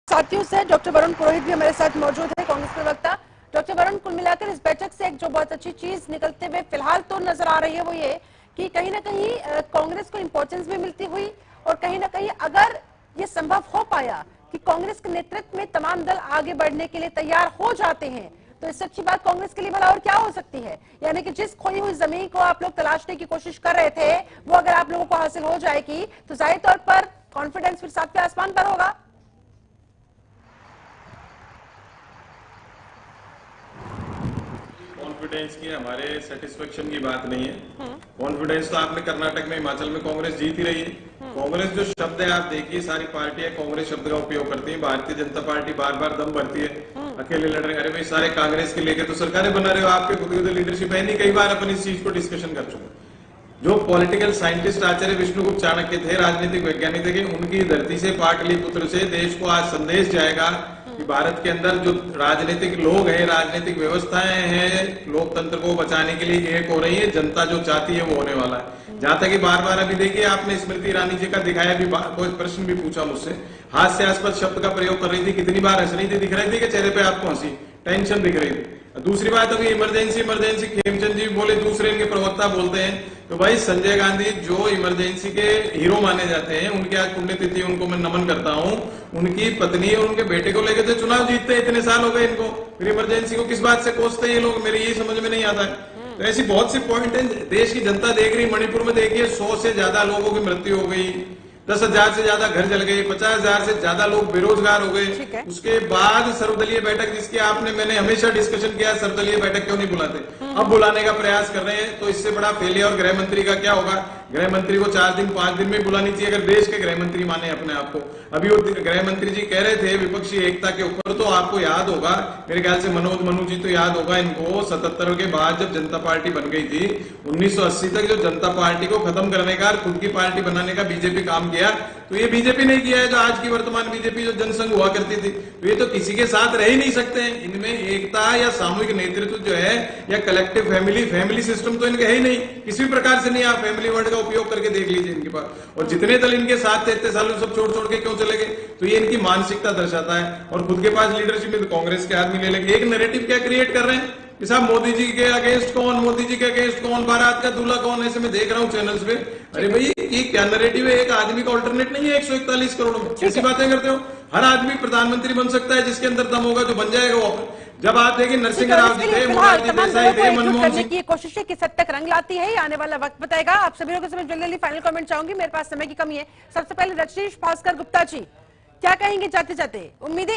साथियों से डॉक्टर वरुण पुरोहित भी हमारे साथ मौजूद है, कांग्रेस प्रवक्ता। डॉक्टर वरुण, कुल मिलाकर इस बैठक से एक जो बहुत अच्छी चीज निकलते हुए फिलहाल तो नजर आ रही है वो ये कि कहीं ना कहीं कांग्रेस को इंपॉर्टेंस भी मिलती हुई और कहीं ना कहीं अगर ये संभव हो पाया कि कांग्रेस के नेतृत्व में तमाम दल आगे बढ़ने के लिए तैयार हो जाते हैं तो इससे अच्छी बात कांग्रेस के लिए भला और क्या हो सकती है। यानी कि जिस खोई हुई जमीन को आप लोग तलाशने की कोशिश कर रहे थे वो अगर आप लोगों को हासिल हो जाएगी तो जाहिर तौर पर कॉन्फिडेंस फिर सातवें आसमान पर होगा। कॉन्फिडेंस की हमारे सेटिस्फेक्शन की बात नहीं है। कॉन्फिडेंस तो आपने कर्नाटक में, हिमाचल में कांग्रेस जीत ही रही है। कांग्रेस जो शब्द है आप देखिए, सारी पार्टियां कांग्रेस शब्द का उपयोग करती है। भारतीय जनता पार्टी बार बार दम भरती है, अकेले लड़ रहे। अरे भाई, सारे कांग्रेस के लेके तो सरकारें बना रहे हो, आपके खुद की लीडरशिप है नहीं। कई बार अपन इस चीज को डिस्कशन कर चुके। जो पॉलिटिकल साइंटिस्ट आचार्य विष्णुगुप्त चाणक्य थे, राजनीतिक वैज्ञानिक थे, उनकी धरती से, पाटलिपुत्र से देश को आज संदेश जाएगा कि भारत के अंदर जो राजनीतिक लोग हैं, राजनीतिक व्यवस्थाएं हैं, लोकतंत्र को बचाने के लिए एक हो रही है। जनता जो चाहती है वो होने वाला है। जहां तक कि बार बार अभी देखिए, आपने स्मृति ईरानी जी का दिखाया, भी कोई प्रश्न भी पूछा मुझसे, हास्यास्पद शब्द का प्रयोग कर रही थी, कितनी बार हंस रही थी, दिख रही थी कि चेहरे पे आपको हंसी, टेंशन दिख रही थी। दूसरी बात, अभी इमरजेंसी इमरजेंसी खेमचंद जी बोले, दूसरे इनके प्रवक्ता बोलते हैं तो भाई संजय गांधी जो इमरजेंसी के हीरो माने जाते हैं, उनकी आज पुण्यतिथि, उनको मैं नमन करता हूं। उनकी पत्नी और उनके बेटे को लेकर तो चुनाव जीतते हैं, इतने साल हो गए इनको, फिर इमरजेंसी को किस बात से कोसते हैं ये लोग, मेरे ये समझ में नहीं आता है। तो ऐसी बहुत सी पॉइंट है, देश की जनता देख रही। मणिपुर में देखिए 100 से ज्यादा लोगों की मृत्यु हो गई, 10,000 से ज्यादा घर जल गए, 50,000 से ज्यादा लोग बेरोजगार हो गए। उसके बाद सर्वदलीय बैठक, जिसकी मैंने हमेशा डिस्कशन किया, सर्वदलीय बैठक क्यों नहीं बुलाते, अब बुलाने का प्रयास कर रहे हैं। तो इससे बड़ा फेलियर गृह मंत्री का क्या होगा। गृह मंत्री को 4 दिन 5 दिन में बुलानी चाहिए, अगर देश के गृह मंत्री माने अपने आप को। अभी वो गृह मंत्री जी कह रहे थे विपक्षी एकता के ऊपर, तो आपको याद होगा, मेरे ख्याल से मनोज मनु जी तो याद होगा इनको, 77 के बाद जब जनता पार्टी बन गई थी, 1980 तक जो जनता पार्टी को खत्म करने का, खुद की पार्टी बनाने का बीजेपी काम किया, तो ये बीजेपी नहीं किया है। जो आज की वर्तमान बीजेपी जो जनसंघ हुआ करती थी, तो ये तो किसी के साथ रह ही नहीं सकते हैं। इनमें एकता या सामूहिक नेतृत्व जो है, या कलेक्टिव फैमिली सिस्टम तो इनके है ही नहीं, किसी भी प्रकार से नहीं। आप फैमिली वर्ड का उपयोग करके देख लीजिए इनके पास। और जितने दल इनके साथ थे इतने सालों, सब छोड़ छोड़ के क्यों चले गए, तो ये इनकी मानसिकता दर्शाता है। और खुद के पास लीडरशिप में तो कांग्रेस के आदमी ले लेंगे। एक नैरेटिव क्या क्रिएट कर रहे हैं कि साहब मोदी जी के अगेंस्ट कौन, मोदी जी के अगेंस्ट कौन, बारात का दूल्हा कौन, ऐसे मैं देख रहा हूँ चैनल्स पे। अरे भाई, ये क्या नैरेटिव है, एक आदमी का अल्टरनेट नहीं है 141 करोड़ में, कैसी बातें करते हो। हर आदमी प्रधानमंत्री बन सकता है, जिसके अंदर दम होगा, जो बन जाएगा वो। जब आप देखिए नरसिंह राव जी थे, मोरारजी देसाई थे, मनमोहन सिंह की कोशिश किस हद तक रंग लाती है, आने वाला वक्त बताएगा। आप सभी लोगों से जल्दी फाइनल कमेंट चाहूंगी, मेरे पास समय की कमी है। सबसे पहले रजनीश भास्कर गुप्ता जी, क्या कहेंगे जाते जाते, उम्मीदें